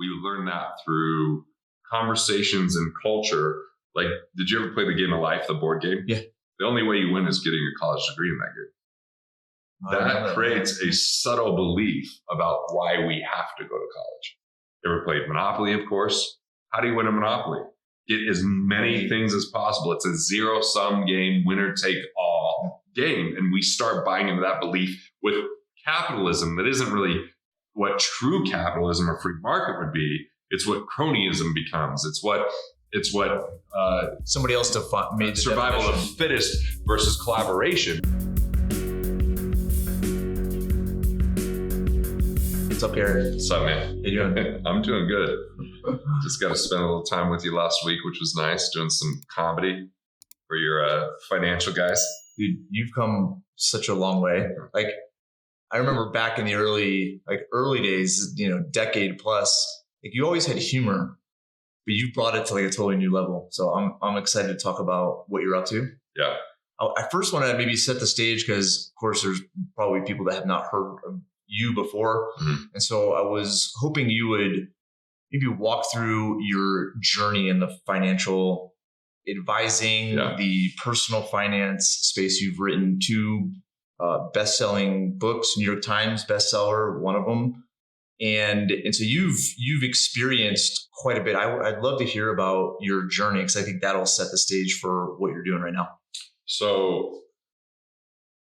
We learn that through conversations and culture. Like, did you ever play the game of life, the board game? Yeah. The only way you win is getting a college degree in that game. That creates a subtle belief about why we have to go to college. You ever played Monopoly, of course? How do you win a Monopoly? Get as many things as possible. It's a zero-sum game, winner-take-all game. And we start buying into that belief with capitalism that isn't really what true capitalism or free market would be. It's what cronyism becomes. It's what somebody else made survival of the fittest versus collaboration. What's up, Garrett? What's up, man? How you doing? I'm doing good. Just got to spend a little time with you last week, which was nice, doing some comedy for your financial guys. Dude, you've come such a long way. Like, I remember back in the early days, decade plus, like you always had humor, but you brought it to like a totally new level. So I'm excited to talk about what you're up to. Yeah. I first want to maybe set the stage because, of course, there's probably people that have not heard of you before. Mm-hmm. And so I was hoping you would maybe walk through your journey in the financial advising, the personal finance space. You've written 2 best-selling books, New York Times bestseller, one of them. And so you've experienced quite a bit. I'd love to hear about your journey because I think that'll set the stage for what you're doing right now. So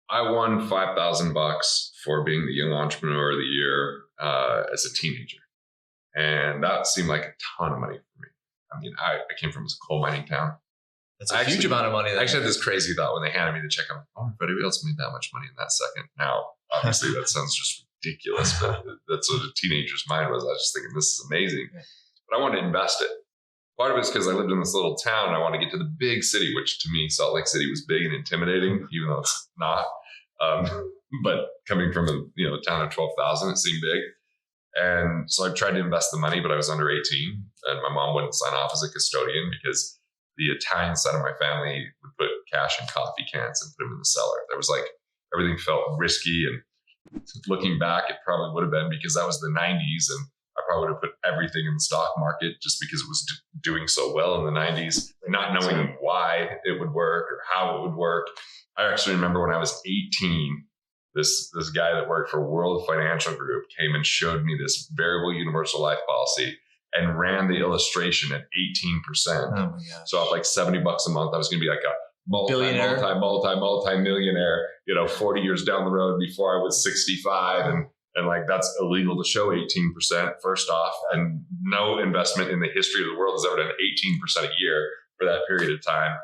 I won $5,000 for being the Young Entrepreneur of the Year as a teenager. And that seemed like a ton of money for me. I mean, I came from a coal mining town. That's a huge amount of money. I actually had this crazy thought when they handed me the check. I'm like, oh, everybody else made that much money in that second. Now, obviously, that sounds just ridiculous, but that's what a teenager's mind was. I was just thinking, this is amazing. But I wanted to invest it. Part of it's because I lived in this little town. And I wanted to get to the big city, which to me, Salt Lake City was big and intimidating, even though it's not. But coming from a town of 12,000, it seemed big. And so I tried to invest the money, but I was under 18 and my mom wouldn't sign off as a custodian because the Italian side of my family would put cash in coffee cans and put them in the cellar. There was everything felt risky. And looking back, it probably would have been because that was the 90s and I probably would have put everything in the stock market just because it was doing so well in the 90s, not knowing why it would work or how it would work. I actually remember when I was 18, this guy that worked for World Financial Group came and showed me this variable universal life policy and ran the illustration at 18%. Oh my gosh. So at like $70 a month, I was going to be like a multi-millionaire, 40 years down the road before I was 65. And like, that's illegal to show 18% first off. And no investment in the history of the world has ever done 18% a year for that period of time.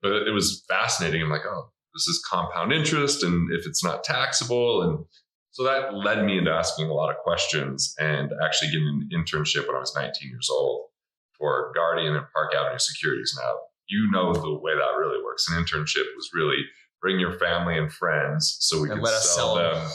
But it was fascinating. I'm like, oh, this is compound interest. And if it's not taxable. And so that led me into asking a lot of questions and actually getting an internship when I was 19 years old for Guardian and Park Avenue Securities. Now, the way that really works. An internship was really bring your family and friends so we could sell them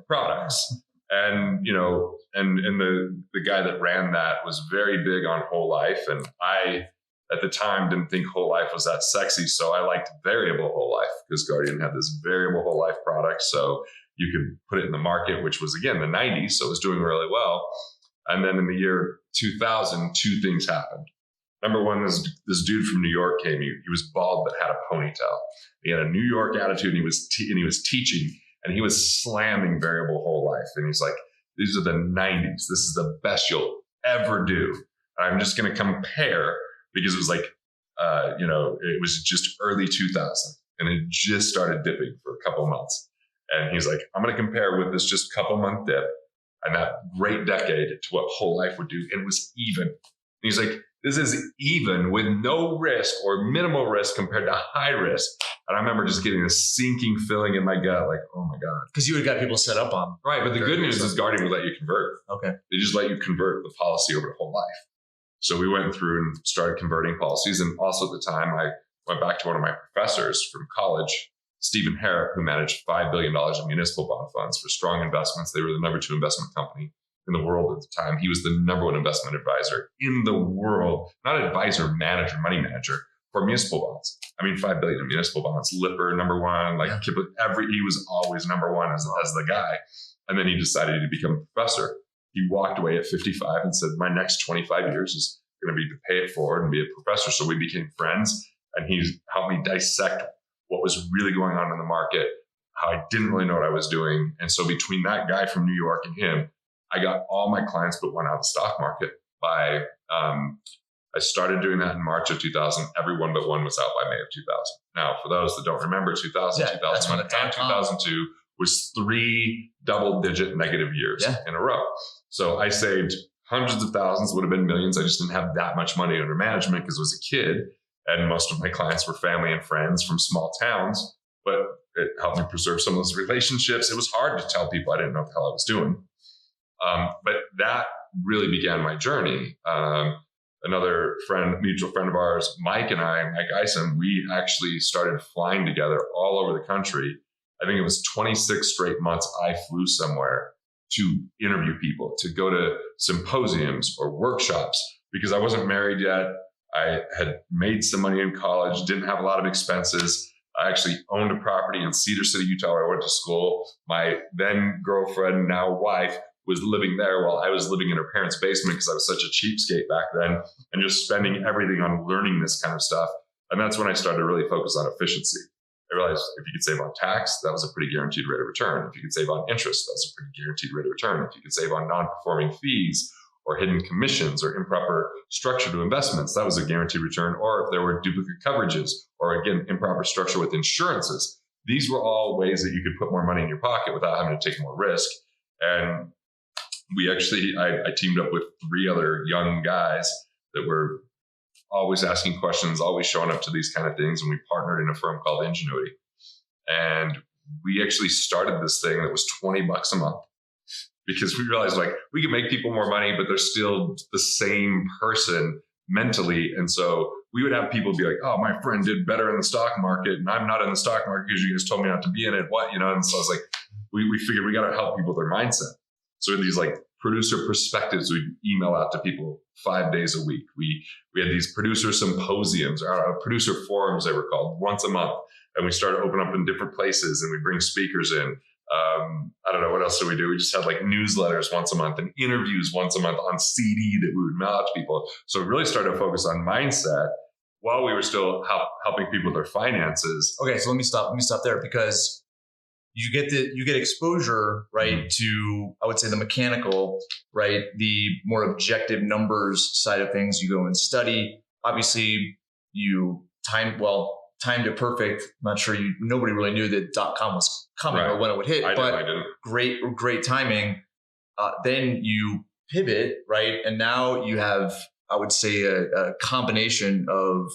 products. And, and the guy that ran that was very big on whole life. And I, at the time, didn't think whole life was that sexy. So I liked variable whole life because Guardian had this variable whole life product. So you could put it in the market, which was, again, the 90s. So it was doing really well. And then in the year 2000, 2 things happened. Number one, this dude from New York came. He was bald but had a ponytail. He had a New York attitude, and he was teaching, and he was slamming variable whole life. And he's like, "These are the 90s. This is the best you'll ever do." And I'm just going to compare because it was like, it was just early 2000, and it just started dipping for a couple months. And he's like, "I'm going to compare with this just couple month dip and that great decade to what whole life would do." And it was even. And he's like, "This is even with no risk or minimal risk compared to high risk." And I remember just getting a sinking feeling in my gut, like, oh my God. Because you would have got people set up on. Right. But the good news is Guardian would let you convert. Okay. They just let you convert the policy over to whole life. So we went through and started converting policies. And also at the time, I went back to one of my professors from college, Stephen Herrick, who managed $5 billion in municipal bond funds for strong investments. They were the number 2 investment company in the world at the time. He was the number 1 investment advisor in the world, not advisor, manager, money manager for municipal bonds. I mean, $5 billion in municipal bonds, Lipper, number 1, he was always number 1 as the guy. And then he decided to become a professor. he walked away at 55 and said, my next 25 years is going to be to pay it forward and be a professor. So we became friends, and he helped me dissect what was really going on in the market, how I didn't really know what I was doing. And so between that guy from New York and him, I got all my clients but one out of the stock market by, I started doing that in March of 2000. Everyone but one was out by May of 2000. Now, for those that don't remember, 2000, 2001, and 2002 was 3 double-digit negative years in a row. So I saved hundreds of thousands, would have been millions. I just didn't have that much money under management because I was a kid, and most of my clients were family and friends from small towns. But it helped me preserve some of those relationships. It was hard to tell people I didn't know what the hell I was doing. But that really began my journey. Another mutual friend of ours, Mike Ison, we actually started flying together all over the country. I think it was 26 straight months I flew somewhere to interview people, to go to symposiums or workshops, because I wasn't married yet. I had made some money in college, didn't have a lot of expenses. I actually owned a property in Cedar City, Utah, where I went to school. My then girlfriend, now wife, was living there while I was living in her parents' basement because I was such a cheapskate back then, and just spending everything on learning this kind of stuff. And that's when I started to really focus on efficiency. I realized if you could save on tax, that was a pretty guaranteed rate of return. If you could save on interest, that was a pretty guaranteed rate of return. If you could save on non-performing fees or hidden commissions or improper structure to investments, that was a guaranteed return. Or if there were duplicate coverages or, again, improper structure with insurances, these were all ways that you could put more money in your pocket without having to take more risk. And I teamed up with 3 other young guys that were always asking questions, always showing up to these kind of things. And we partnered in a firm called Ingenuity. And we actually started this thing that was $20 a month, because we realized we could make people more money, but they're still the same person mentally. And so we would have people be like, oh, my friend did better in the stock market and I'm not in the stock market because you guys told me not to be in it. And so I was like, we figured we got to help people with their mindset. So in these producer perspectives, we'd email out to people 5 days a week. We had these producer symposiums, or producer forums, they were called, once a month. And we started opening up in different places, and we bring speakers in. I don't know, what else do? We just had newsletters once a month and interviews once a month on CD that we would mail out to people. So we really started to focus on mindset while we were still helping people with their finances. Okay, so let me stop there, because you get exposure, right, to, I would say, the mechanical, right, the more objective numbers side of things. You go and study. Obviously, you timed it perfect. I'm not sure nobody really knew that .com was coming or when it would hit, I didn't. Great timing. Then you pivot, right, and now you have, I would say, a combination of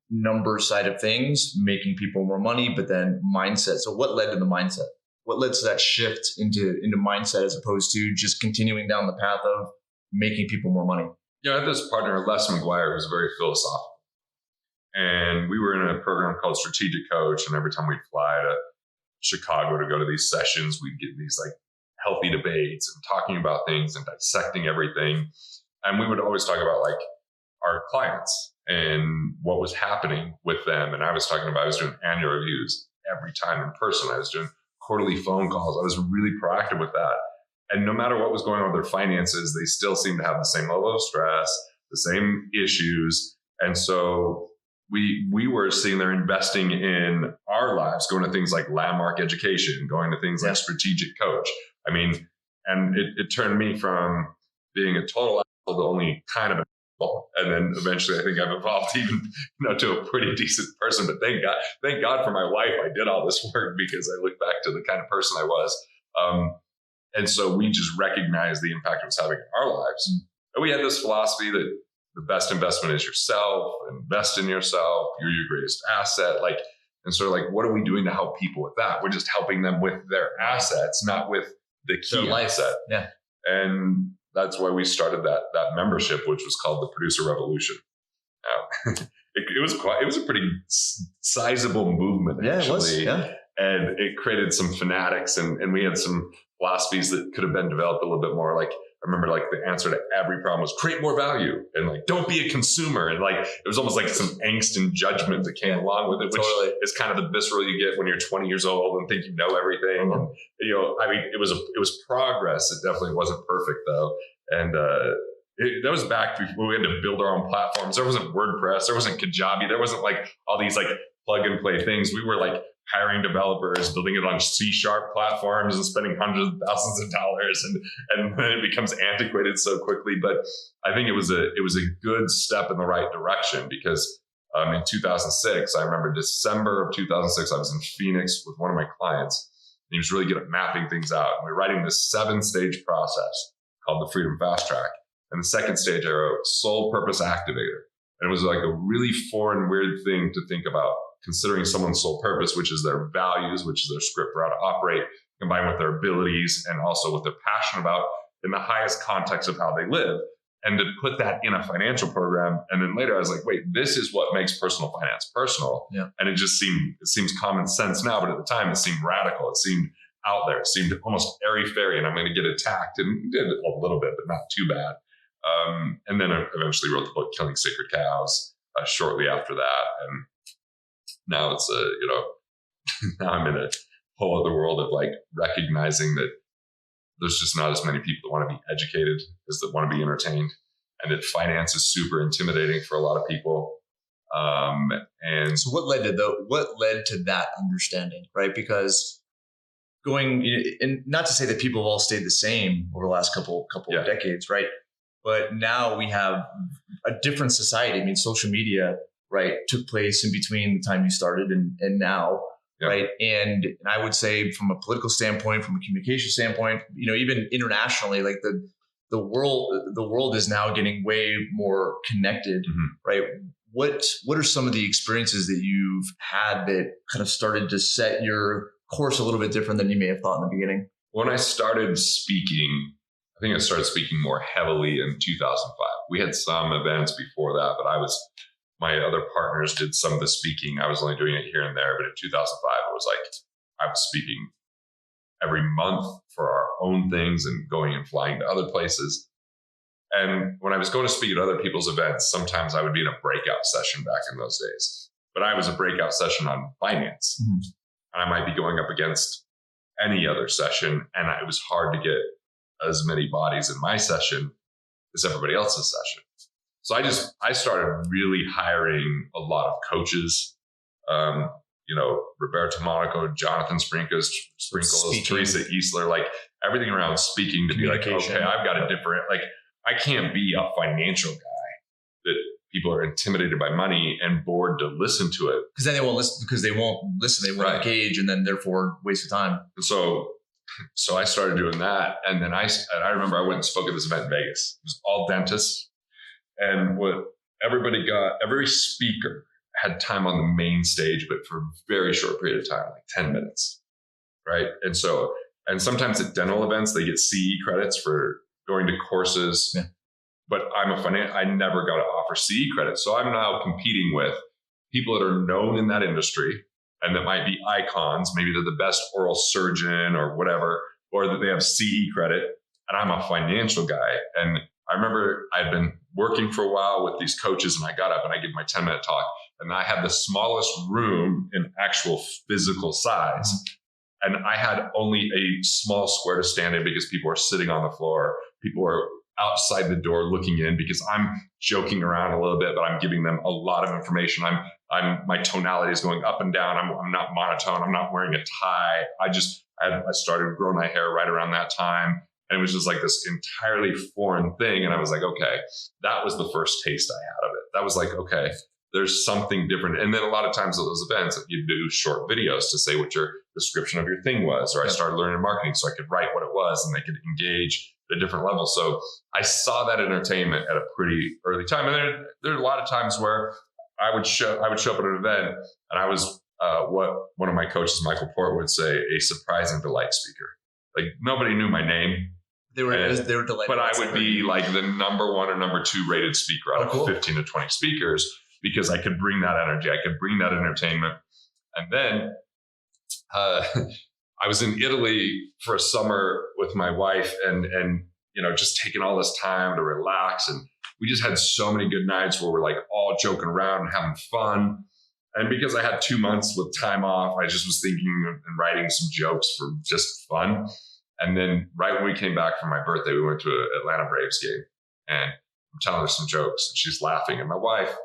number side of things, making people more money, but then mindset. So what led to the mindset? What led to that shift into mindset, as opposed to just continuing down the path of making people more money? I had this partner, Les McGuire, who was very philosophical. And we were in a program called Strategic Coach. And every time we'd fly to Chicago to go to these sessions, we'd get these healthy debates and talking about things and dissecting everything. And we would always talk about our clients and what was happening with them. And I was doing annual reviews every time in person. I was doing quarterly phone calls. I was really proactive with that. And no matter what was going on with their finances, they still seemed to have the same level of stress, the same issues. And so we were seeing they're investing in our lives, going to things like landmark education, going to things like Strategic Coach. I mean, and it turned me from being a total asshole to only kind of an asshole. And then eventually I think I've evolved even to a pretty decent person. But thank God for my wife. I did all this work because I look back to the kind of person I was. And so we just recognized the impact it was having in our lives. And we had this philosophy that the best investment is yourself. Invest in yourself. You're your greatest asset. And so what are we doing to help people with that? We're just helping them with their assets, not with the key asset. Yeah. And that's why we started that membership, which was called the Producer Revolution. It was a pretty sizable movement, actually. It was, yeah. And it created some fanatics, and we had some philosophies that could have been developed a little bit more. I remember like the answer to every problem was create more value and like, don't be a consumer. And like, it was almost like some angst and judgment that came along with it, which is kind of the visceral you get when you're 20 years old and think you know everything. And, you know, I mean, it was progress. It definitely wasn't perfect though. And, that was back before we had to build our own platforms. There wasn't WordPress. There wasn't Kajabi. There wasn't like all these like plug and play things. We were like hiring developers, building it on C# platforms and spending hundreds of thousands of dollars. And then it becomes antiquated so quickly. But I think it was a good step in the right direction because in 2006, I remember December of 2006, I was in Phoenix with one of my clients. And he was really good at mapping things out. And we were writing this 7-stage process called the Freedom Fast Track. And the second stage, I wrote Soul Purpose Activator. And it was like a really foreign, weird thing to think about, considering someone's soul purpose, which is their values, which is their script for how to operate, combined with their abilities and also what they're passionate about in the highest context of how they live. And to put that in a financial program. And then later I was like, wait, this is what makes personal finance personal. Yeah. And it seems common sense now, but at the time it seemed radical. It seemed out there. It seemed almost airy-fairy and I'm going to get attacked, and did a little bit, but not too bad. And then I eventually wrote the book Killing Sacred Cows shortly after that. And now it's now I'm in a whole other world of like recognizing that there's just not as many people that want to be educated as that want to be entertained, and that finance is super intimidating for a lot of people. And so what led to that understanding, right? Because and not to say that people have all stayed the same over the last couple of decades, right? But now we have a different society. I mean, social media, right, took place in between the time you started and now, right? And I would say from a political standpoint, from a communication standpoint, even internationally, like the world is now getting way more connected, right? What are some of the experiences that you've had that kind of started to set your course a little bit different than you may have thought in the beginning? When I started speaking, I think I started speaking more heavily in 2005. We had some events before that, but my other partners did some of the speaking. I was only doing it here and there. But in 2005, it was like I was speaking every month for our own things and going and flying to other places. And when I was going to speak at other people's events, sometimes I would be in a breakout session back in those days. But I was a breakout session on finance. Mm-hmm. And I might be going up against any other session. And it was hard to get as many bodies in my session as everybody else's session. So I started really hiring a lot of coaches, Roberto Monaco, Jonathan Sprinkles, Teresa Eastler, like everything around speaking to be like, okay, I've got a different, like, I can't be a financial guy that people are intimidated by money and bored to listen to it. Because then they won't listen. They won't engage, and then therefore waste of time. So I started doing that. And then I remember I went and spoke at this event in Vegas. It was all dentists. And what every speaker had time on the main stage, but for a very short period of time, like 10 minutes. Right. And sometimes at dental events, they get CE credits for going to courses. Yeah. But I never got to offer CE credits. So I'm now competing with people that are known in that industry and that might be icons. Maybe they're the best oral surgeon or whatever, or that they have CE credit. And I'm a financial guy. And I remember I'd been working for a while with these coaches, and I got up and I gave my 10-minute talk, and I had the smallest room in actual physical size. Mm-hmm. And I had only a small square to stand in because people were sitting on the floor. People were outside the door looking in because I'm joking around a little bit, but I'm giving them a lot of information. My tonality is going up and down. I'm not monotone. I'm not wearing a tie. I started growing my hair right around that time. And it was just like this entirely foreign thing. And I was like, okay, that was the first taste I had of it. That was like, okay, there's something different. And then a lot of times at those events, you do short videos to say what your description of your thing was. Or I started learning marketing so I could write what it was and they could engage at a different level. So I saw that entertainment at a pretty early time. And there are a lot of times where I would show up at an event and I was what one of my coaches, Michael Port, would say, a surprise and delight speaker. Like nobody knew my name. They were delighted. But I would be like the number 1 or number 2 rated speaker out of 15 to 20 speakers because I could bring that energy. I could bring that entertainment. And then I was in Italy for a summer with my wife and just taking all this time to relax. And we just had so many good nights where we're like all joking around and having fun. And because I had 2 months with time off, I just was thinking and writing some jokes for just fun. And then right when we came back from my birthday, we went to an Atlanta Braves game, and I'm telling her some jokes and she's laughing. And my wife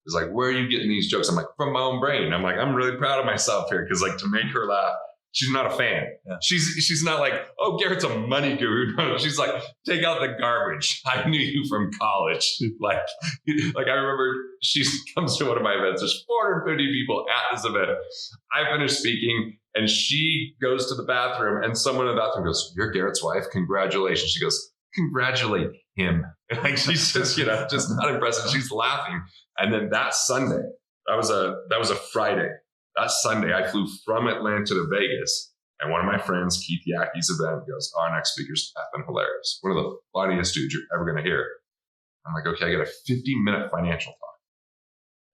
is like, where are you getting these jokes? I'm like, from my own brain. I'm like, I'm really proud of myself here. Cause like to make her laugh, she's not a fan. Yeah. She's not like, oh, Garrett's a money guru. No, she's like, take out the garbage. I knew you from college. like I remember she comes to one of my events. There's 450 people at this event. I finished speaking and she goes to the bathroom and someone in the bathroom goes, you're Garrett's wife. Congratulations. She goes, congratulate him. Like she's just, just not impressed. And she's laughing. And then that Sunday, that was a Friday. That Sunday, I flew from Atlanta to Vegas, and one of my friends, Keith Yackey's event, goes, our next speaker's effing hilarious. One of the funniest dudes you're ever going to hear. I'm like, okay, I got a 50-minute financial talk.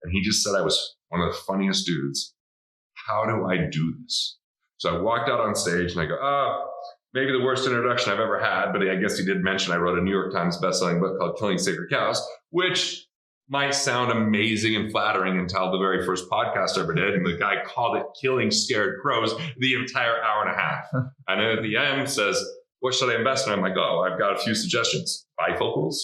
And he just said I was one of the funniest dudes. How do I do this? So I walked out on stage and I go, maybe the worst introduction I've ever had, but I guess he did mention I wrote a New York Times bestselling book called Killing Sacred Cows, which might sound amazing and flattering until the very first podcast I ever did. And the guy called it Killing Scared Crows the entire hour and a half. And then at the end says, what should I invest in? I'm like, I've got a few suggestions. Bifocals,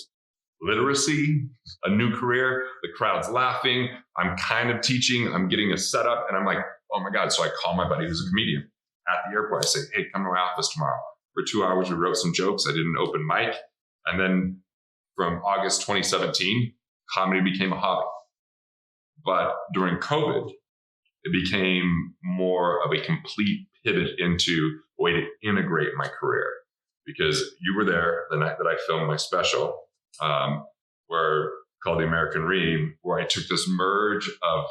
literacy, a new career. The crowd's laughing. I'm kind of teaching. I'm getting a setup. And I'm like, oh my God. So I call my buddy who's a comedian at the airport. I say, hey, come to my office tomorrow. For 2 hours, we wrote some jokes. I did an open mic. And then from August 2017, comedy became a hobby. But during COVID, it became more of a complete pivot into a way to integrate my career. Because you were there the night that I filmed my special, where called The American Dream, where I took this merge of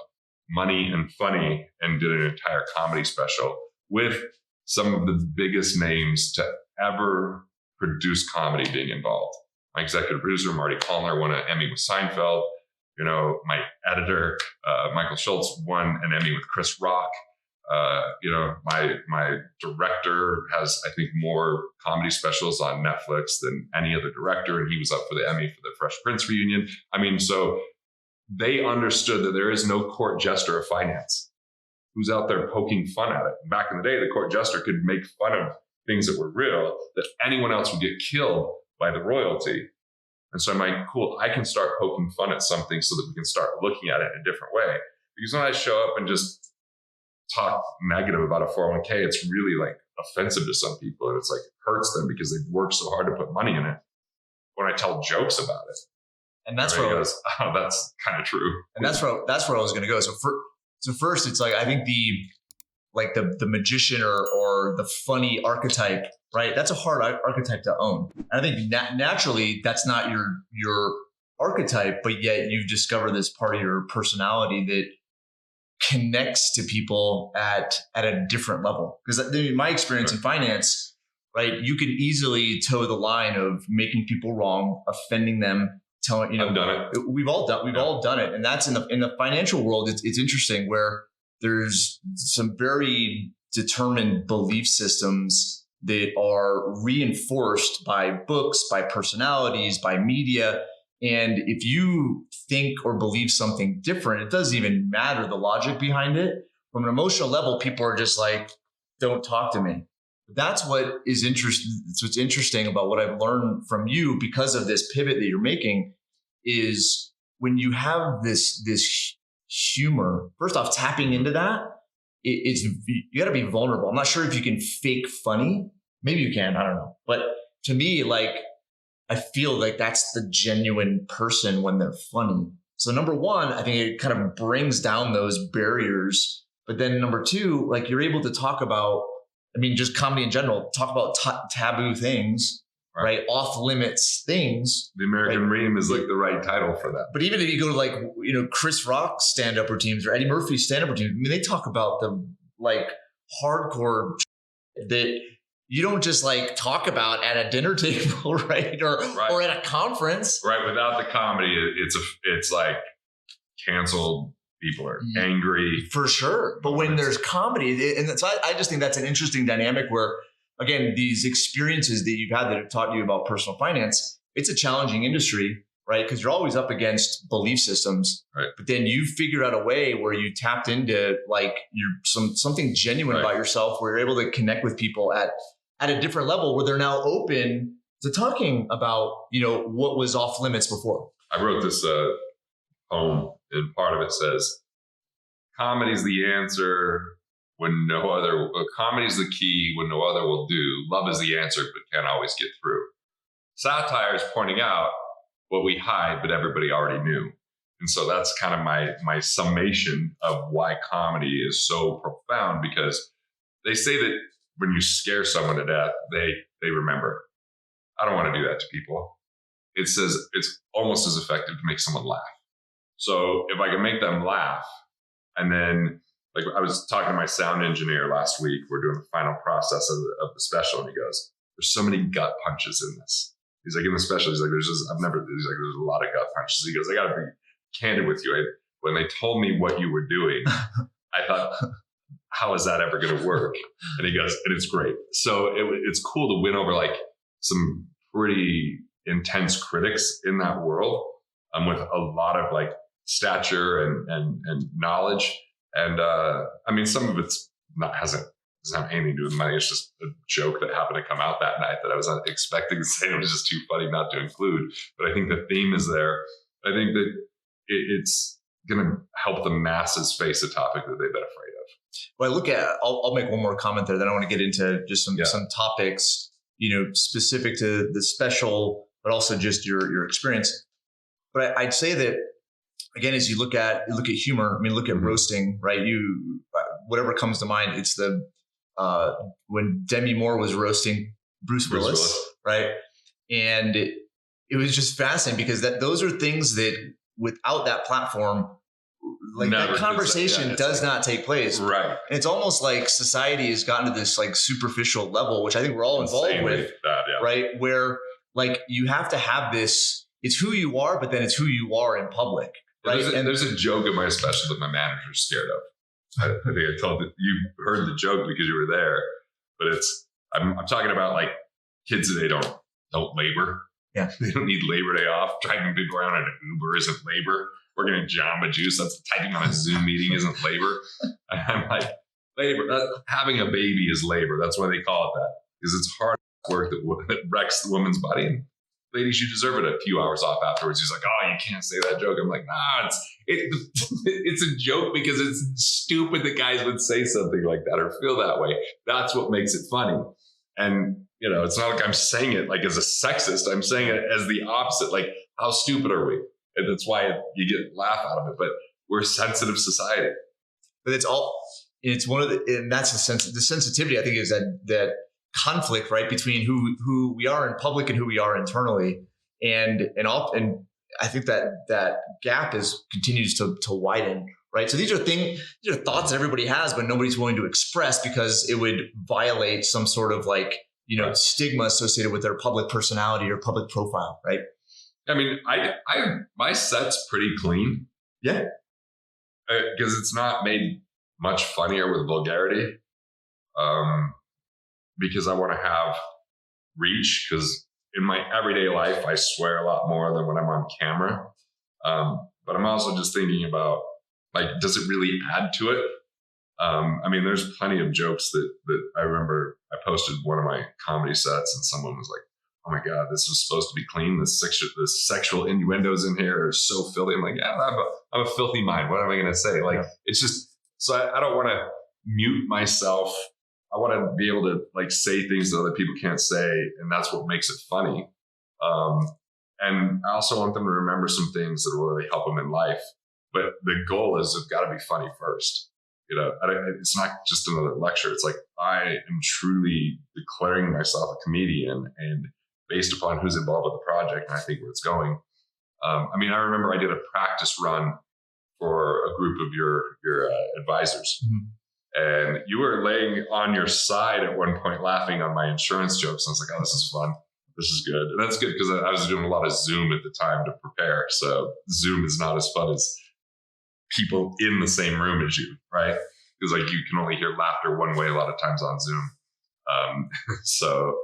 money and funny and did an entire comedy special with some of the biggest names to ever produce comedy being involved. My executive producer, Marty Callner, won an Emmy with Seinfeld. My editor, Michael Schultz, won an Emmy with Chris Rock. My director has, I think, more comedy specials on Netflix than any other director, and he was up for the Emmy for the Fresh Prince reunion. So they understood that there is no court jester of finance who's out there poking fun at it. Back in the day, the court jester could make fun of things that were real, that anyone else would get killed by the royalty. And so I'm like, cool, I can start poking fun at something so that we can start looking at it in a different way. Because when I show up and just talk negative about a 401k, it's really like offensive to some people. And it's like, it hurts them because they've worked so hard to put money in it. When I tell jokes about it, and that's where goes, oh, that's kind of true. And that's where I was going to go. So first, it's like, I think the magician or the funny archetype, right? That's a hard archetype to own. And I think naturally that's not your archetype, but yet you've discovered this part of your personality that connects to people at a different level. Because in my experience in finance, right, you can easily toe the line of making people wrong, offending them, telling, I've done it. We've all done it. And that's in the financial world. It's interesting where there's some very determined belief systems that are reinforced by books, by personalities, by media. And if you think or believe something different, it doesn't even matter the logic behind it. From an emotional level, people are just like, don't talk to me. That's what is interesting. It's what's interesting about what I've learned from you because of this pivot that you're making is when you have this humor, first off, tapping into that, you got to be vulnerable. I'm not sure if you can fake funny. Maybe you can, I don't know. But to me, I feel like that's the genuine person when they're funny. So number one, I think it kind of brings down those barriers. But then number two, you're able to talk about, just comedy in general, talk about taboo things, right? Off limits things. The American Dream is the right title for that. But even if you go to Chris Rock's stand-up routines or Eddie Murphy's stand-up routines, they talk about the hardcore that you don't just talk about at a dinner table, right? Or at a conference. Right. Without the comedy, it's canceled. People are angry. For sure. But when there's comedy, and so I just think that's an interesting dynamic where again, these experiences that you've had that have taught you about personal finance, it's a challenging industry, right? Because you're always up against belief systems, right. But then you figured out a way where you tapped into like something genuine about yourself, where you're able to connect with people at a different level, where they're now open to talking about, what was off limits before. I wrote this poem, and part of it says, "Comedy's the answer when no other. Comedy's the key when no other will do. Love is the answer, but can't always get through. Satire is pointing out what we hide, but everybody already knew." And so that's kind of my summation of why comedy is so profound, because they say that when you scare someone to death, they remember. I don't want to do that to people. It says it's almost as effective to make someone laugh. So if I can make them laugh, and then, like, I was talking to my sound engineer last week, we're doing the final process of the special, and he goes, "There's so many gut punches in this." He's like, in the special, he's like, there's a lot of gut punches. He goes, "I got to be candid with you. When they told me what you were doing, I thought, how is that ever going to work?" And he goes, "And it's great." So it's cool to win over like some pretty intense critics in that world, with a lot of like stature and knowledge. And I mean, some of it's doesn't have anything to do with money. It's just a joke that happened to come out that night that I was not expecting to say. It was just too funny not to include. But I think the theme is there. I think that it's going to help the masses face a topic that they've been afraid of. Well, I look at, I'll make one more comment there. Then I want to get into just some topics, specific to the special, but also just your experience. But I'd say that, again, as you look at humor, I mean, look at roasting, right? Whatever comes to mind, it's when Demi Moore was roasting Bruce Willis, right? And it was just fascinating, because those are things that without that platform, like that conversation does not take place. Right. And it's almost like society has gotten to this like superficial level, which I think we're all involved with, right? Where like you have to have this, it's who you are, but then it's who you are in public. Right. There's a joke in my special that my manager's scared of. I think I told you heard the joke because you were there, but I'm talking about like kids that they don't labor. Yeah. They don't need Labor Day off. Driving people around in an Uber isn't labor. Working at Jamba Juice, that's typing on a Zoom meeting isn't labor. And I'm like, labor, having a baby is labor. That's why they call it that, because it's hard work that wrecks the woman's body. And ladies, you deserve it a few hours off afterwards. He's like, "Oh, you can't say that joke." I'm like, nah, it's a joke because it's stupid that guys would say something like that or feel that way. That's what makes it funny. And, it's not like I'm saying it like as a sexist. I'm saying it as the opposite. Like, how stupid are we? And that's why you get laugh out of it. But we're a sensitive society. But it's one of and that's the sensitivity, I think, is that conflict, right, between who we are in public and who we are internally, and I think that gap continues to widen, right? So these are thoughts that everybody has, but nobody's willing to express because it would violate some sort of like stigma associated with their public personality or public profile, right? I mean, my set's pretty clean, because it's not made much funnier with vulgarity. Because I want to have reach, because in my everyday life, I swear a lot more than when I'm on camera. But I'm also just thinking about, like, does it really add to it? I mean, there's plenty of jokes that I remember I posted one of my comedy sets and someone was like, "Oh my God, this was supposed to be clean. The sexual innuendos in here are so filthy." I'm like, yeah, I'm a filthy mind. What am I going to say? Like, it's just, so I don't want to mute myself. I want to be able to like say things that other people can't say. And that's what makes it funny. And I also want them to remember some things that will really help them in life. But the goal is it's got to be funny first. It's not just another lecture. It's like, I am truly declaring myself a comedian, and based upon who's involved with the project, and I think where it's going. I mean, I remember I did a practice run for a group of your advisors. Mm-hmm. And you were laying on your side at one point laughing on my insurance jokes. And I was like, "Oh, this is fun. This is good." And that's good because I was doing a lot of Zoom at the time to prepare. So Zoom is not as fun as people in the same room as you, right? Because like you can only hear laughter one way a lot of times on Zoom. So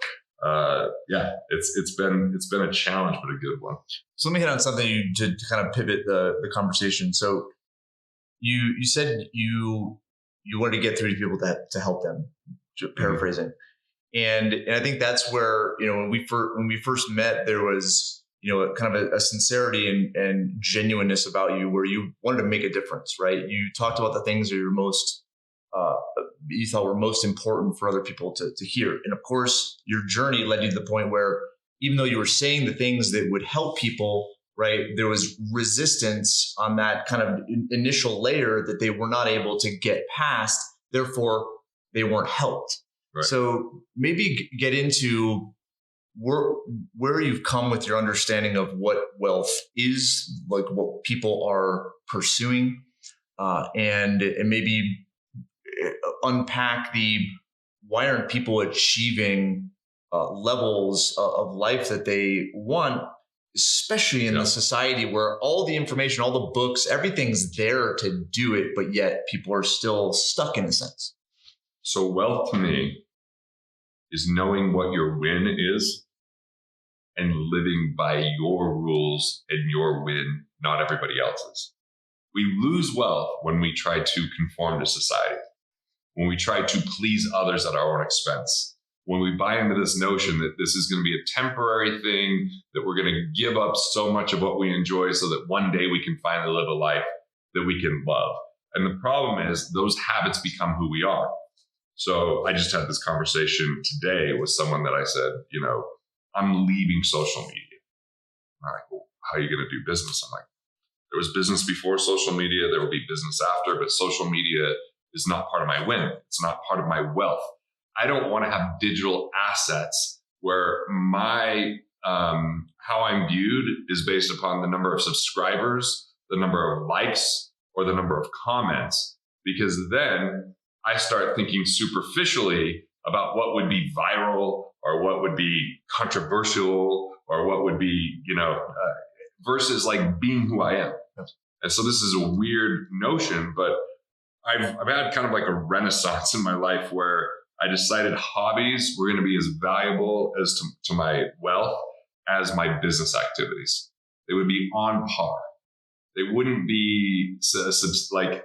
yeah, it's been a challenge, but a good one. So let me hit on something to kind of pivot the conversation. So you said you wanted to get through to people to help them, paraphrasing. And I think that's where, when we first met, there was, kind of a sincerity and genuineness about you, where you wanted to make a difference, right? You talked about the things that you're most, you thought were most important for other people to hear. And of course, your journey led you to the point where, even though you were saying the things that would help people, right, there was resistance on that kind of initial layer that they were not able to get past. Therefore, they weren't helped. Right. So maybe get into where you've come with your understanding of what wealth is, like what people are pursuing, and maybe unpack why aren't people achieving levels of life that they want, especially in the society where all the information, all the books, everything's there to do it, but yet people are still stuck in a sense. So wealth to me is knowing what your win is and living by your rules and your win, not everybody else's. We lose wealth when we try to conform to society, when we try to please others at our own expense, when we buy into this notion that this is going to be a temporary thing, that we're going to give up so much of what we enjoy so that one day we can finally live a life that we can love. And the problem is those habits become who we are. So I just had this conversation today with someone that I said, I'm leaving social media. I'm like, well, how are you going to do business? I'm like, there was business before social media. There will be business after, but social media is not part of my win. It's not part of my wealth. I don't want to have digital assets where my how I'm viewed is based upon the number of subscribers, the number of likes, or the number of comments, because then I start thinking superficially about what would be viral or what would be controversial or what would be, versus like being who I am. And so this is a weird notion, but I've had kind of like a renaissance in my life where I decided hobbies were going to be as valuable as to my wealth as my business activities. They would be on par. They wouldn't be like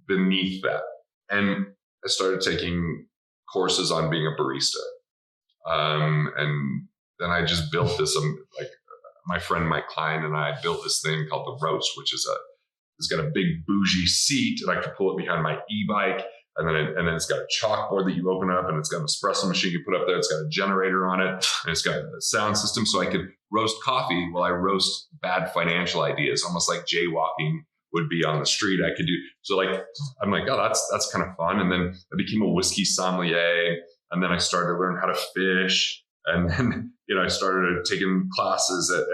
beneath that. And I started taking courses on being a barista. And then I just built this, my friend, my client, and I built this thing called the Roast, which is it's got a big bougie seat, and I can pull it behind my e-bike. And then it's got a chalkboard that you open up, and it's got an espresso machine you put up there. It's got a generator on it, and it's got a sound system. So I could roast coffee while I roast bad financial ideas, almost like jaywalking would be on the street. I could do so. Like I'm like, oh, that's kind of fun. And then I became a whiskey sommelier, and then I started to learn how to fish. And then I started taking classes at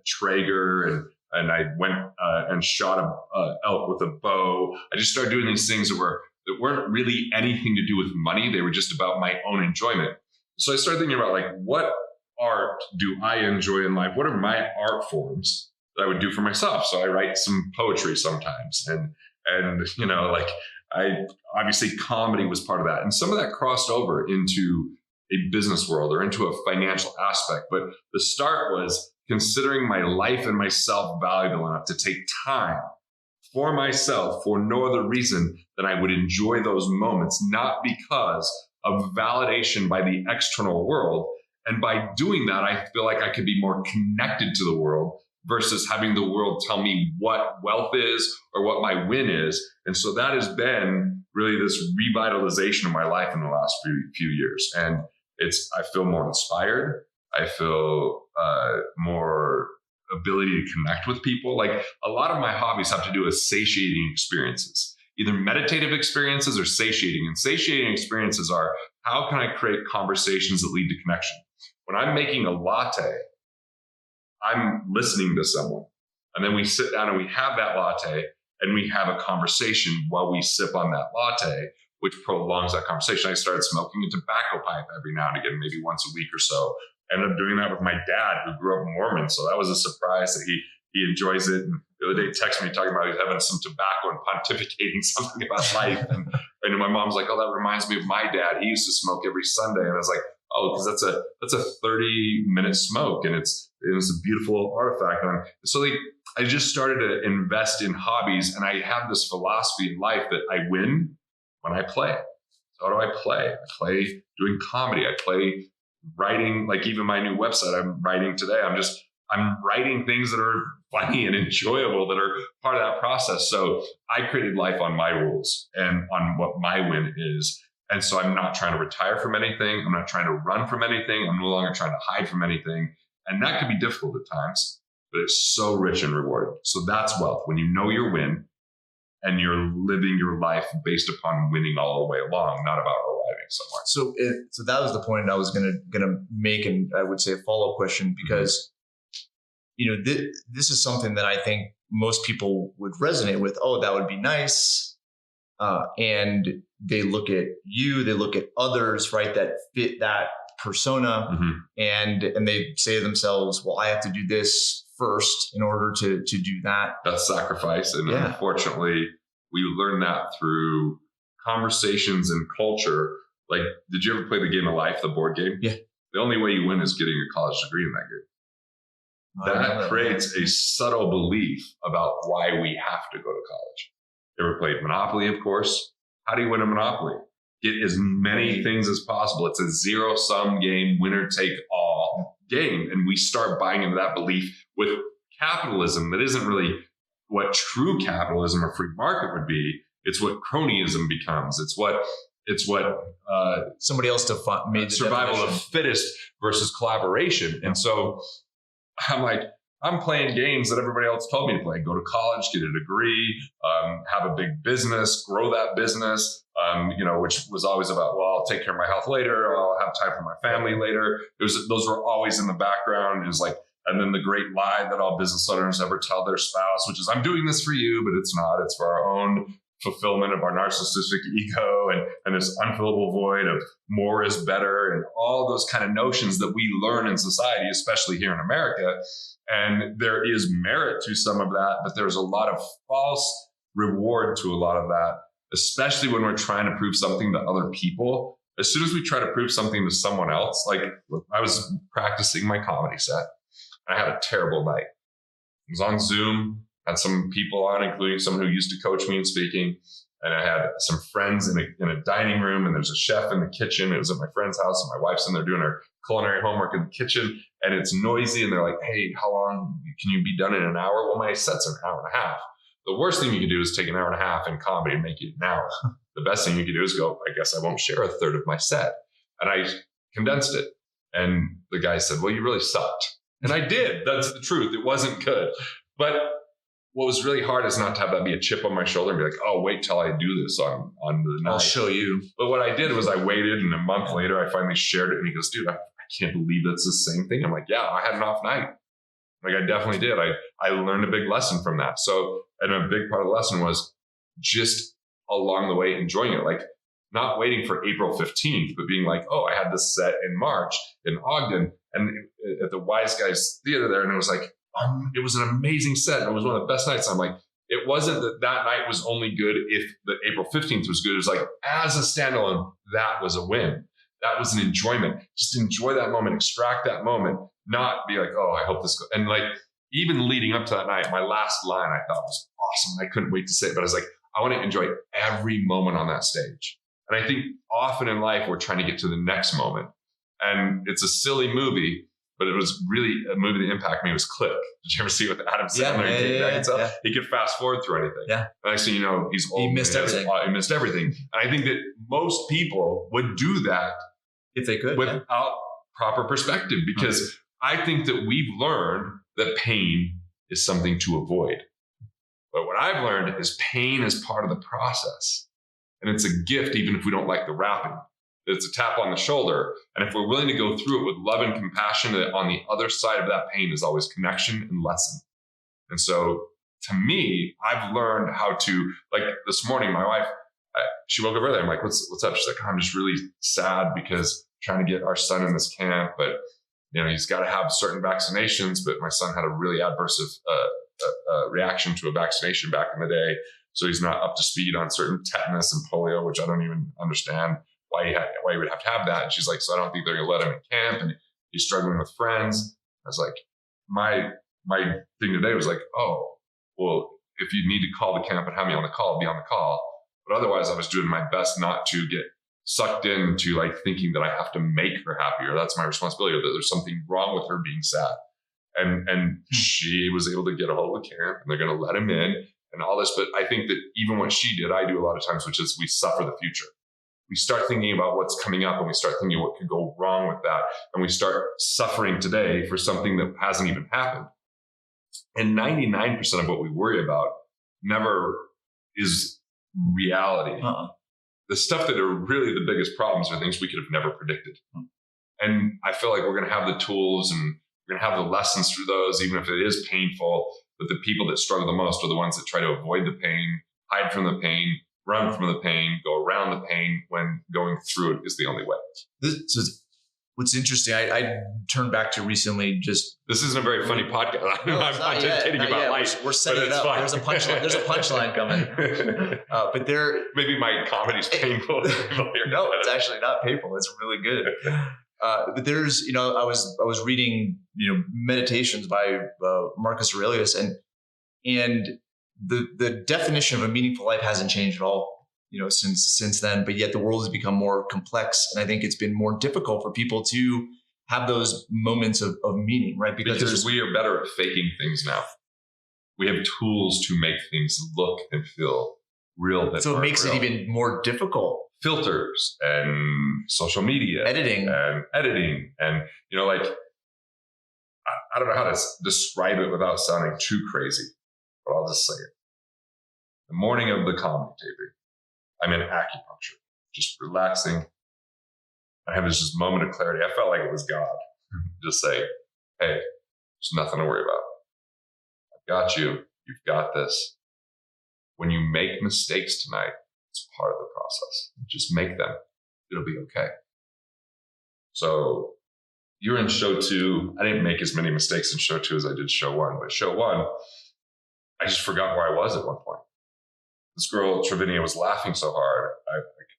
Traeger, and I went and shot a elk with a bow. I just started doing these things that weren't really anything to do with money. They were just about my own enjoyment. So I started thinking about like, what art do I enjoy in life? What are my art forms that I would do for myself? So I write some poetry sometimes, and like I obviously comedy was part of that, and some of that crossed over into a business world or into a financial aspect. But the start was considering my life and myself valuable enough to take time for myself for no other reason than I would enjoy those moments, not because of validation by the external world. And by doing that, I feel like I could be more connected to the world versus having the world tell me what wealth is or what my win is. And so that has been really this revitalization of my life in the last few years. And I feel more inspired. I feel more ability to connect with people. Like a lot of my hobbies have to do with satiating experiences, either meditative experiences or satiating. And satiating experiences are, how can I create conversations that lead to connection? When I'm making a latte, I'm listening to someone, and then we sit down and we have that latte and we have a conversation while we sip on that latte, which prolongs that conversation. I started smoking a tobacco pipe every now and again, maybe once a week or so. Ended up doing that with my dad, who grew up Mormon. So that was a surprise that he enjoys it. And the other day, he texted me talking about he's having some tobacco and pontificating something about life. And my mom's like, oh, that reminds me of my dad. He used to smoke every Sunday. And I was like, oh, because that's a 30-minute smoke, and it was a beautiful artifact. And so I just started to invest in hobbies, and I have this philosophy in life that I win when I play. So how do I play? I play doing comedy. I play writing, like even my new website I'm writing today. I'm writing things that are funny and enjoyable that are part of that process. So I created life on my rules and on what my win is. And so I'm not trying to retire from anything. I'm not trying to run from anything. I'm no longer trying to hide from anything. And that can be difficult at times, but it's so rich and rewarding. So that's wealth. When you know your win and you're living your life based upon winning all the way along, not about arriving somewhere. So that was the point I was gonna make, and I would say a follow-up question, because this is something that I think most people would resonate with. Oh, that would be nice. And they look at you, they look at others, right, that fit that persona, and they say to themselves, well, I have to do this first in order to do that. That's sacrifice. And unfortunately, we learn that through conversations and culture. Like, did you ever play the game of life, the board game? Yeah. The only way you win is getting a college degree in that game. That creates a subtle belief about why we have to go to college. You ever played Monopoly, of course? How do you win a Monopoly? Get as many things as possible. It's a zero-sum game, winner-take-all game. And we start buying into that belief with capitalism that isn't really what true capitalism or free market would be. It's what cronyism becomes. It's what somebody else made survival of the fittest versus collaboration. And so I'm like, I'm playing games that everybody else told me to play. Go to college, get a degree, have a big business, grow that business, which was always about, well, I'll take care of my health later. Or I'll have time for my family later. Those were always in the background. It was like, and then the great lie that all business owners ever tell their spouse, which is, I'm doing this for you, but it's not. It's for our own fulfillment of our narcissistic ego and this unfillable void of more is better and all those kind of notions that we learn in society, especially here in America. And there is merit to some of that, but there's a lot of false reward to a lot of that, especially when we're trying to prove something to other people. As soon as we try to prove something to someone else, like I was practicing my comedy set, I had a terrible night. I was on Zoom, had some people on, including someone who used to coach me in speaking. And I had some friends in a dining room, and there's a chef in the kitchen. It was at my friend's house, and my wife's in there doing her culinary homework in the kitchen, and it's noisy. And they're like, hey, how long can you be done in an hour? Well, my set's an hour and a half. The worst thing you can do is take an hour and a half in comedy and make it an hour. The best thing you can do is go, I guess I won't share a third of my set. And I condensed it. And the guy said, well, you really sucked. And I did. That's the truth. It wasn't good. But what was really hard is not to have that be a chip on my shoulder and be like, oh, wait till I do this on the night. I'll show you. But what I did was I waited, and a month later, I finally shared it. And he goes, dude, I can't believe it's the same thing. I'm like, yeah, I had an off night. Like, I definitely did. I learned a big lesson from that. So, and a big part of the lesson was just along the way enjoying it. Like, not waiting for April 15th, but being like, oh, I had this set in March in Ogden and at the Wise Guys Theater there. And it was like, it was an amazing set. And it was one of the best nights. I'm like, it wasn't that night was only good if the April 15th was good. It was like, as a standalone, that was a win. That was an enjoyment. Just enjoy that moment, extract that moment, not be like, oh, I hope this goes. And like, even leading up to that night, my last line I thought was awesome. I couldn't wait to say it, but I was like, I want to enjoy every moment on that stage. And I think often in life, we're trying to get to the next moment. And it's a silly movie, but it was really a movie that impacted me. It was Click. Did you ever see it with Adam Sandler? Yeah. He could fast forward through anything. Yeah. And next thing you know, he's old. He missed everything. He missed everything. And I think that most people would do that if they could, without proper perspective, because I think that we've learned that pain is something to avoid. But what I've learned is pain is part of the process. And it's a gift, even if we don't like the wrapping. It's a tap on the shoulder. And if we're willing to go through it with love and compassion, that on the other side of that pain is always connection and lesson. And so to me, I've learned how to, like this morning, my wife, she woke up early. I'm like, what's up? She's like, I'm just really sad because I'm trying to get our son in this camp, but he's got to have certain vaccinations. But my son had a really adverse a reaction to a vaccination back in the day. So he's not up to speed on certain tetanus and polio, which I don't even understand why he would have to have that. And she's like, so I don't think they're going to let him in camp. And he's struggling with friends. I was like, my thing today was like, oh, well, if you need to call the camp and have me on the call, be on the call. But otherwise, I was doing my best not to get sucked into like thinking that I have to make her happy, or that's my responsibility, or that there's something wrong with her being sad. And she was able to get a hold of the camp, and they're going to let him in and all this. But I think that even what she did, I do a lot of times, which is we suffer the future. We start thinking about what's coming up, and we start thinking what could go wrong with that. And we start suffering today for something that hasn't even happened. And 99% of what we worry about never is reality. The stuff that are really the biggest problems are things we could have never predicted. And I feel like we're going to have the tools and we're going to have the lessons through those, even if it is painful. But the people that struggle the most are the ones that try to avoid the pain, hide from the pain, run from the pain, go around the pain, when going through it is the only way. This is what's interesting. I turned back to recently just... This isn't a very funny podcast. No, I'm not kidding about life. We're setting it up. Fine. There's a punchline coming. But there... Maybe my comedy's painful. No, it's actually not painful. It's really good. But there's, I was reading, Meditations by Marcus Aurelius, and the definition of a meaningful life hasn't changed at all, since then. But yet the world has become more complex, and I think it's been more difficult for people to have those moments of meaning, right? Because we are better at faking things now. We have tools to make things look and feel real. So it makes it even more difficult. Filters and social media, editing, and like, I don't know how to describe it without sounding too crazy, but I'll just say it. The morning of the comedy taping, I'm in acupuncture, just relaxing. I have this just moment of clarity. I felt like it was God just saying, hey, there's nothing to worry about. I've got you. You've got this. When you make mistakes tonight, it's part of the process. Just make them. It'll be okay. So you're in show 2. I didn't make as many mistakes in show 2 as I did show 1. But show 1, I just forgot where I was at one point. This girl, Travinia, was laughing so hard,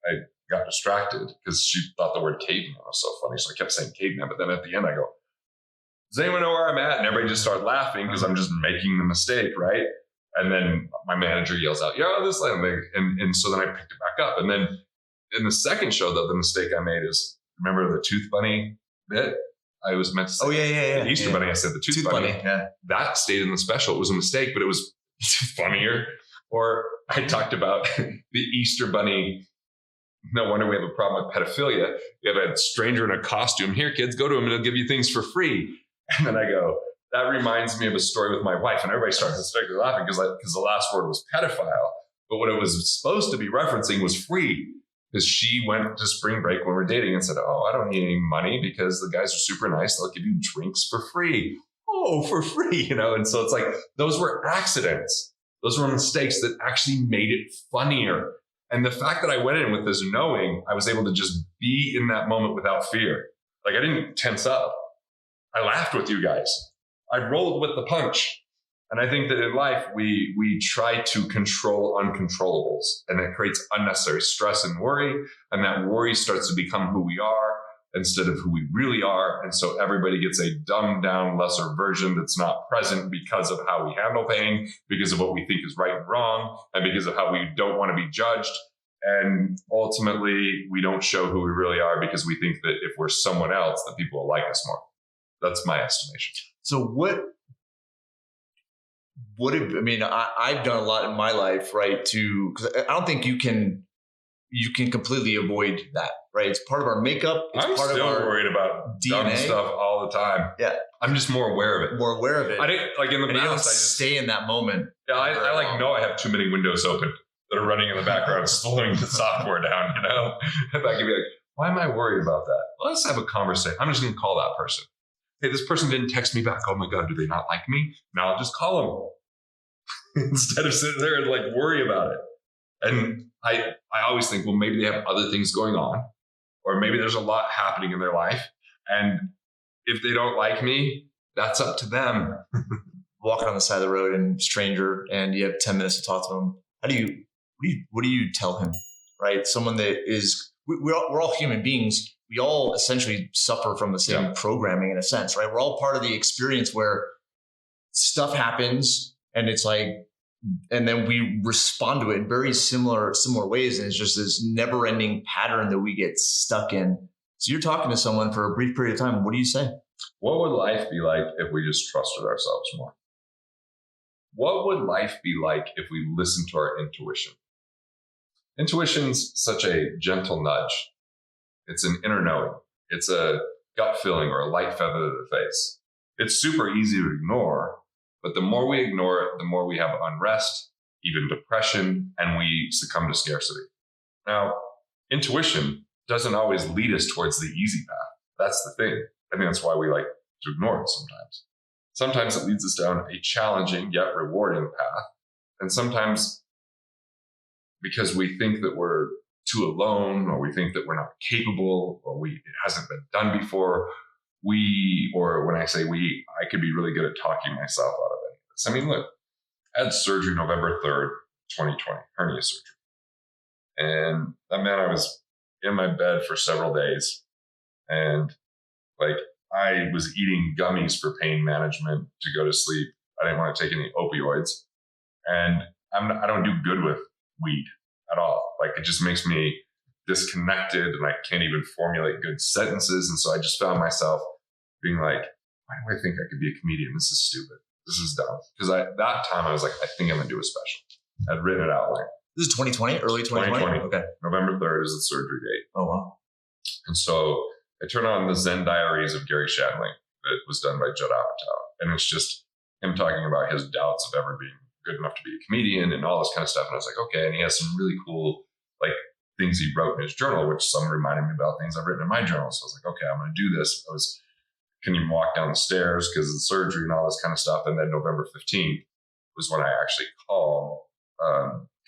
I got distracted because she thought the word caveman was so funny. So I kept saying caveman. But then at the end, I go, does anyone know where I'm at? And everybody just started laughing because I'm just making the mistake, right? And then my manager yells out, yeah, this thing. And so then I picked it back up. And then in the second show, though, the mistake I made is, remember the tooth bunny bit? I was meant to say, the Easter bunny. I said the tooth bunny. Yeah. That stayed in the special. It was a mistake, but it was funnier. Or I talked about the Easter bunny. No wonder we have a problem with pedophilia. We have a stranger in a costume. Here, kids, go to him and he'll give you things for free. And then I go, that reminds me of a story with my wife. And everybody starts laughing because the last word was pedophile. But what it was supposed to be referencing was free. Because she went to spring break when we were dating and said, oh, I don't need any money because the guys are super nice. They'll give you drinks for free. Oh, for free, And so it's like, those were accidents. Those were mistakes that actually made it funnier. And the fact that I went in with this knowing, I was able to just be in that moment without fear. Like, I didn't tense up. I laughed with you guys. I rolled with the punch. And I think that in life, we try to control uncontrollables, and it creates unnecessary stress and worry. And that worry starts to become who we are instead of who we really are. And so everybody gets a dumbed down, lesser version that's not present because of how we handle pain, because of what we think is right and wrong, and because of how we don't want to be judged. And ultimately, we don't show who we really are because we think that if we're someone else, that people will like us more. That's my estimation. So I've done a lot in my life, right? Because I don't think you can completely avoid that, right? It's part of our makeup. It's I'm part still of our worried about DNA. dumb stuff all the time. Yeah. I'm just more aware of it. I didn't like in the past. I just stay in that moment. Yeah, I know I have too many windows open that are running in the background, slowing the software down. If I could be like, why am I worried about that? Well, let's have a conversation. I'm just going to call that person. Hey, this person didn't text me back. Oh my God, do they not like me? Now I'll just call them instead of sitting there and like worry about it. And I always think, well, maybe they have other things going on, or maybe there's a lot happening in their life. And if they don't like me, that's up to them. walking on the side of the road and stranger, and you have 10 minutes to talk to him. What do you tell him? Right? Someone that is, we're all human beings. We all essentially suffer from the same programming in a sense, right? We're all part of the experience where stuff happens and it's like, and then we respond to it in very similar ways. And it's just this never ending pattern that we get stuck in. So you're talking to someone for a brief period of time. What do you say? What would life be like if we just trusted ourselves more? What would life be like if we listened to our intuition? Intuition's such a gentle nudge. It's an inner knowing. It's a gut feeling or a light feather to the face. It's super easy to ignore, but the more we ignore it, the more we have unrest, even depression, and we succumb to scarcity. Now, intuition doesn't always lead us towards the easy path. That's the thing. I think that's why we like to ignore it sometimes. Sometimes it leads us down a challenging yet rewarding path. And sometimes because we think that we're too alone, or we think that we're not capable, or it hasn't been done before, or when I say we, I could be really good at talking myself out of any of this. I mean, look, I had surgery November 3rd, 2020, hernia surgery. And I was in my bed for several days, and like I was eating gummies for pain management to go to sleep. I didn't want to take any opioids, and I don't do good with weed at all. Like it just makes me disconnected, and I can't even formulate good sentences. And so I just found myself being like, why do I think I could be a comedian? This is stupid. This is dumb. Because that time I was like, I think I'm gonna do a special. I'd written it out like. This is 2020, early 2020? Okay. November 3rd is the surgery date. Oh, wow. And so I turn on the Zen Diaries of Gary Shandling that was done by Judd Apatow. And it's just him talking about his doubts of ever being good enough to be a comedian and all this kind of stuff. And I was like, okay. And he has some really cool like things he wrote in his journal, which some reminded me about things I've written in my journal. So I was like, okay, I'm going to do this. Couldn't even walk down the stairs because of the surgery and all this kind of stuff. And then November 15th was when I actually called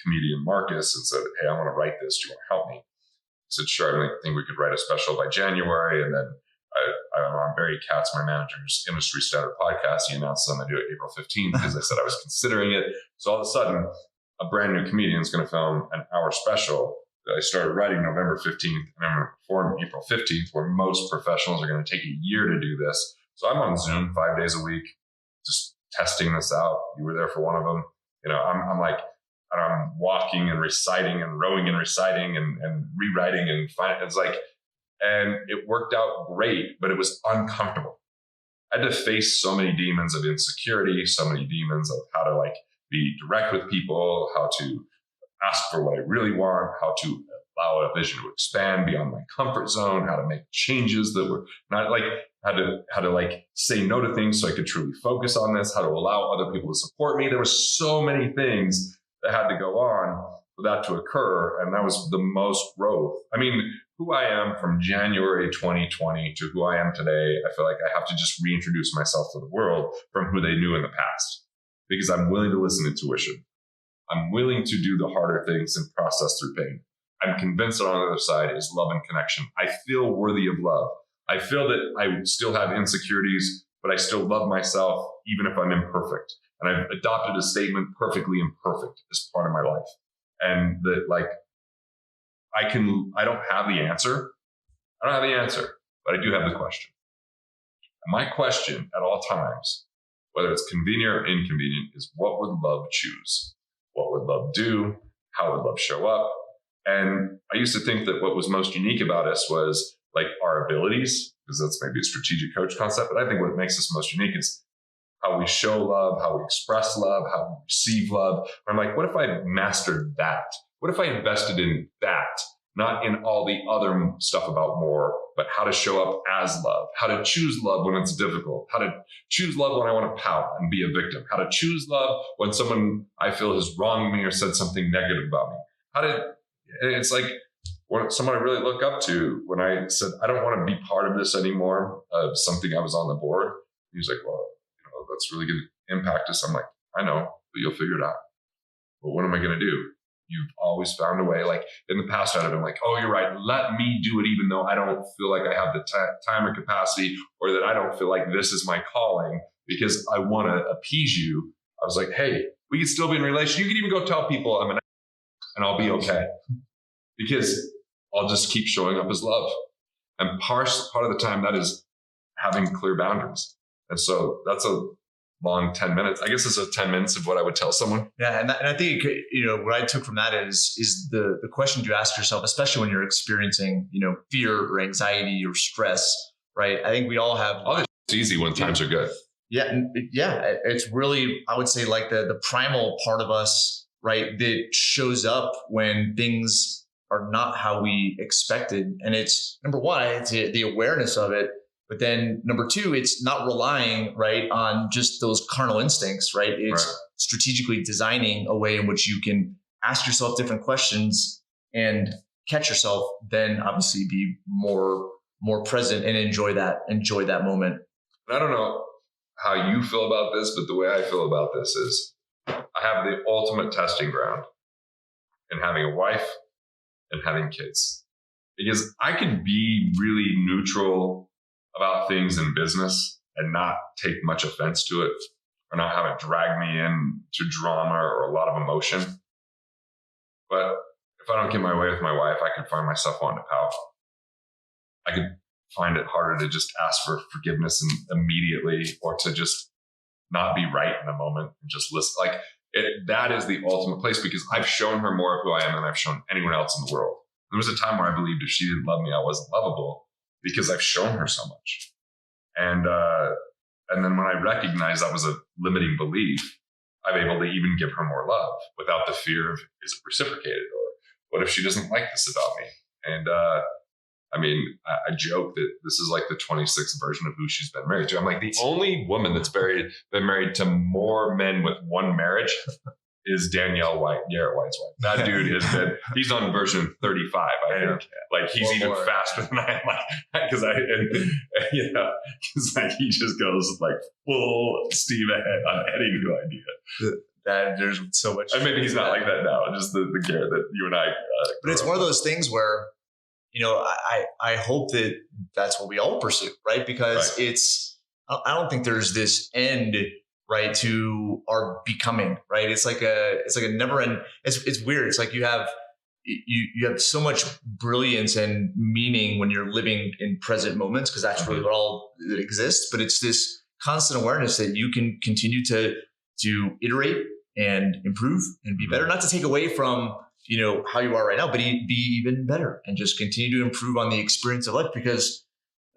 comedian Marcus and said, hey, I want to write this. Do you want to help me? He said, sure. I think we could write a special by January. And then I'm on Barry Katz, my manager's industry standard podcast. He announced I'm going to do it April 15th because I said I was considering it. So all of a sudden, a brand new comedian is going to film an hour special that I started writing November 15th, and I'm going to perform April 15th, where most professionals are going to take a year to do this. So I'm on Zoom 5 days a week, just testing this out. You were there for one of them. You know, I'm walking and reciting and rowing and reciting and rewriting and it's like, and it worked out great, but it was uncomfortable. I had to face so many demons of insecurity, so many demons of how to like be direct with people, how to ask for what I really want, how to allow a vision to expand beyond my comfort zone, how to make changes that were not like, how to like say no to things so I could truly focus on this, how to allow other people to support me. There were so many things that had to go on for that to occur. And that was the most growth. I mean, who I am from January 2020 to who I am today, I feel like I have to just reintroduce myself to the world from who they knew in the past, because I'm willing to listen to intuition. I'm willing to do the harder things and process through pain. I'm convinced that on the other side is love and connection. I feel worthy of love. I feel that I still have insecurities, but I still love myself, even if I'm imperfect. And I've adopted a statement, perfectly imperfect, as part of my life. And that like, I don't have the answer. I don't have the answer, but I do have the question. And my question at all times, whether it's convenient or inconvenient, is what would love choose? What would love do? How would love show up? And I used to think that what was most unique about us was like our abilities, because that's maybe a strategic coach concept. But I think what makes us most unique is how we show love, how we express love, how we receive love. And I'm like, what if I mastered that? What if I invested in that? Not in all the other stuff about more, but how to show up as love, how to choose love when it's difficult, how to choose love when I want to pout and be a victim, how to choose love when someone I feel has wronged me or said something negative about me. It's like someone I really look up to when I said, I don't want to be part of this anymore, of something I was on the board. He was like, well, that's really going to impact us. I'm like, I know, but you'll figure it out. But what am I going to do? You've always found a way. Like in the past, I'd have been like, oh, you're right. Let me do it, even though I don't feel like I have the time or capacity, or that I don't feel like this is my calling, because I want to appease you. I was like, hey, we can still be in a relationship. You can even go tell people I'm an and I'll be okay, because I'll just keep showing up as love. And part of the time that is having clear boundaries. And so that's a long 10 minutes. I guess it's a 10 minutes of what I would tell someone. Yeah. And I think, what I took from that is the question you ask yourself, especially when you're experiencing, fear or anxiety or stress, right? I think we all have. All it's easy when times are good. Yeah. Yeah. It's really, I would say, like the primal part of us, right, that shows up when things are not how we expected. And it's, number one, it's the awareness of it. But then number two, it's not relying, right, on just those carnal instincts, right? It's strategically designing a way in which you can ask yourself different questions and catch yourself, then obviously be more present and enjoy that moment. And I don't know how you feel about this, but the way I feel about this is I have the ultimate testing ground in having a wife and having kids, because I can be really neutral about things in business and not take much offense to it, or not have it drag me in to drama or a lot of emotion. But if I don't get my way with my wife, I could find myself wanting to pout. I could find it harder to just ask for forgiveness immediately, or to just not be right in the moment and just listen. Like that is the ultimate place, because I've shown her more of who I am than I've shown anyone else in the world. There was a time where I believed if she didn't love me, I wasn't lovable, because I've shown her so much. And then when I recognized that was a limiting belief, I'm able to even give her more love without the fear of, is it reciprocated? Or what if she doesn't like this about me? And I joke that this is like the 26th version of who she's been married to. I'm like, the only woman that's been married to more men with one marriage is Danielle White, Garrett White's wife. That dude he's on version 35, I think. Like he's even faster than I am. Because he just goes like full steam ahead on any new idea. That there's so much. And maybe he's not like that now, just the Garrett that you and I. But it's one of those things where, I hope that that's what we all pursue, right? Because I don't think there's this end, right, to our becoming, right? It's like a never end. It's weird. It's like you have so much brilliance and meaning when you're living in present moments, because that's really what all that exists. But it's this constant awareness that you can continue to iterate and improve and be better, not to take away from how you are right now, but be even better and just continue to improve on the experience of life. Because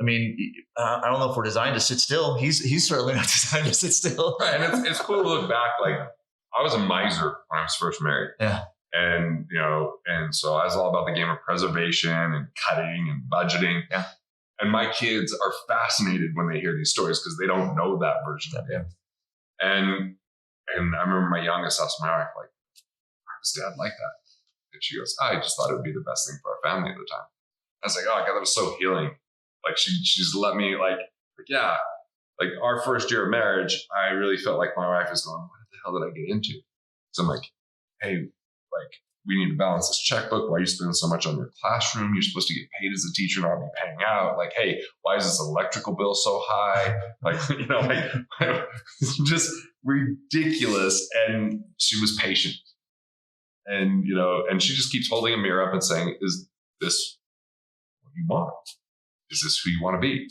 I don't know if we're designed to sit still. He's certainly not designed to sit still. Right. And it's cool to look back. Like I was a miser when I was first married. Yeah. And, and so I was all about the game of preservation and cutting and budgeting. Yeah. And my kids are fascinated when they hear these stories, because they don't know that version of me. And I remember my youngest asked my wife, like, why was Dad like that? And she goes, I just thought it would be the best thing for our family at the time. I was like, oh God, that was so healing. Like she just let me like our first year of marriage, I really felt like my wife was going, what the hell did I get into? So I'm like, hey, like we need to balance this checkbook. Why are you spending so much on your classroom? You're supposed to get paid as a teacher, not be paying out. Like, hey, why is this electrical bill so high? Like, just ridiculous. And she was patient. And, and she just keeps holding a mirror up and saying, is this what you want? Is this who you want to be?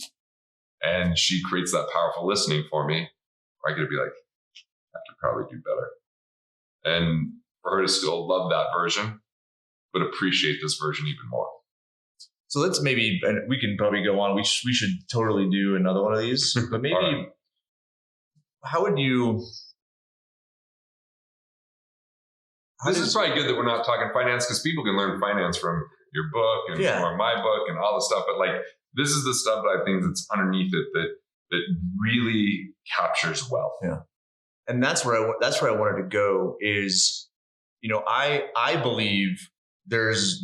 And she creates that powerful listening for me, where I get to be like, I could probably do better. And for her to still love that version, but appreciate this version even more. So let's maybe, and we can probably go on. We should totally do another one of these, but maybe right. How would you... This is probably good that we're not talking finance, because people can learn finance from your book and from my book and all this stuff. But like, this is the stuff that I think that's underneath it that really captures wealth. Yeah. And that's where I wanted to go is, I believe there's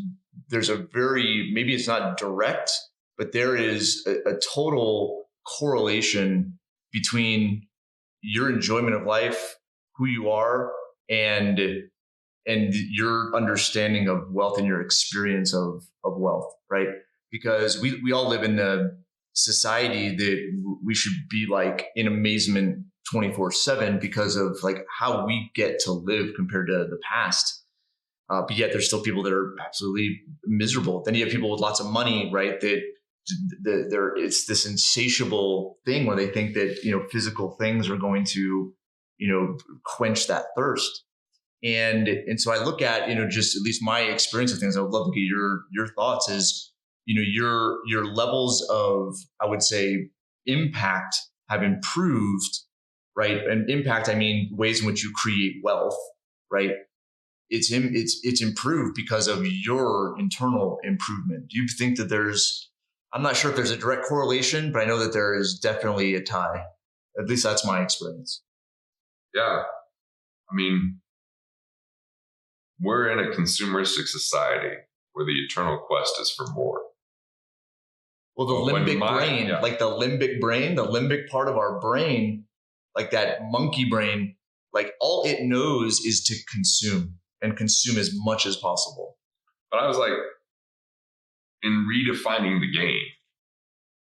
a very, maybe it's not direct, but there is a total correlation between your enjoyment of life, who you are, and your understanding of wealth and your experience of wealth, right? Because we all live in the society that we should be like in amazement 24/7 because of like how we get to live compared to the past. But yet there's still people that are absolutely miserable. Then you have people with lots of money, right? That it's this insatiable thing where they think that, physical things are going to, quench that thirst. And so I look at, just at least my experience of things. I would love to get your thoughts is, your levels of, I would say, impact have improved, right? And impact, I mean, ways in which you create wealth, right? It's improved because of your internal improvement. Do you think that I'm not sure if there's a direct correlation, but I know that there is definitely a tie. At least that's my experience. Yeah. I mean, we're in a consumeristic society where the eternal quest is for more. Well, the limbic brain, the limbic part of our brain, like that monkey brain, like all it knows is to consume and consume as much as possible. But I was like, in redefining the game,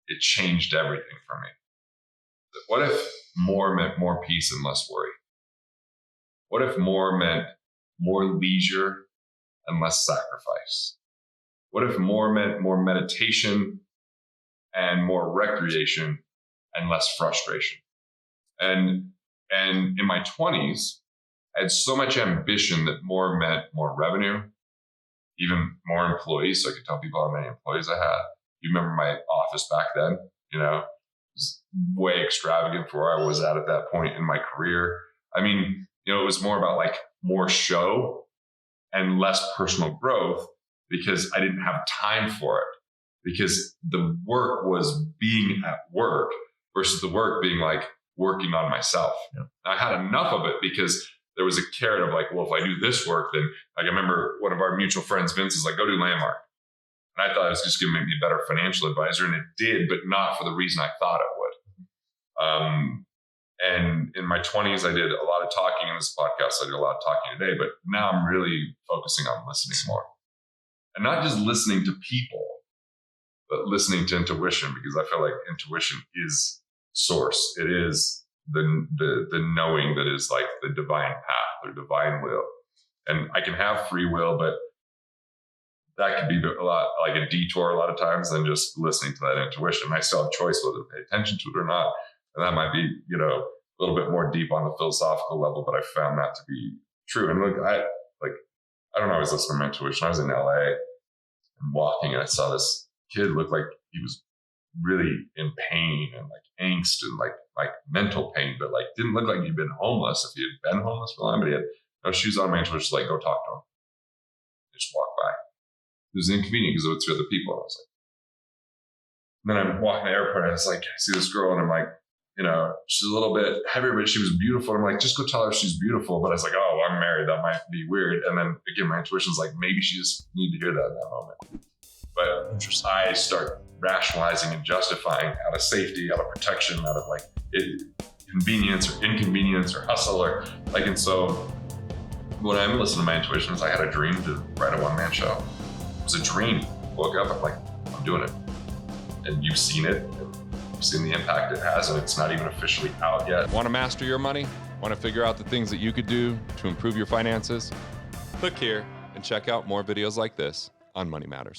it changed everything for me. What if more meant more peace and less worry? What if more meant more leisure and less sacrifice? What if more meant more meditation and more recreation and less frustration? And in my 20s, I had so much ambition that more meant more revenue, even more employees, so I could tell people how many employees I had. You remember my office back then, it was way extravagant for where I was at that point in my career. I mean, it was more about like more show and less personal growth because I didn't have time for it, because the work was being at work versus the work being like working on myself. Yeah. I had enough of it because there was a carrot of like, well, if I do this work, then like, I remember one of our mutual friends, Vince, is like, go do Landmark. And I thought it was just going to make me a better financial advisor. And it did, but not for the reason I thought it would. And in my 20s, I did a lot of talking in this podcast. I do a lot of talking today, but now I'm really focusing on listening more. And not just listening to people, but listening to intuition, because I feel like intuition is source. It is the knowing that is like the divine path or divine will. And I can have free will, but that could be a lot like a detour a lot of times than just listening to that intuition. I still have choice whether to pay attention to it or not. And that might be, a little bit more deep on the philosophical level, but I found that to be true. And look, I don't always listen to my intuition. I was in LA and walking and I saw this kid look like he was really in pain and like angst and like mental pain, but like didn't look like he'd been homeless. If he had been homeless for a long time, but he had no shoes on. My intuition was like, go talk to him. Just walk by. It was inconvenient because it was other people. And I was like, and then I'm walking the airport and it's like, I see this girl and I'm like, she's a little bit heavier, but she was beautiful. I'm like, just go tell her she's beautiful. But I was like, oh, I'm married. That might be weird. And then again, my intuition's like, maybe she just need to hear that in that moment. But I start rationalizing and justifying out of safety, out of protection, out of like convenience or inconvenience or hustle or like, and so when I'm listening to my intuition, I had a dream to write a one-man show. It was a dream. Woke up, I'm like, I'm doing it. And you've seen it. You've seen the impact it has, and it's not even officially out yet. Want to master your money? Want to figure out the things that you could do to improve your finances? Click here and check out more videos like this on Money Matters.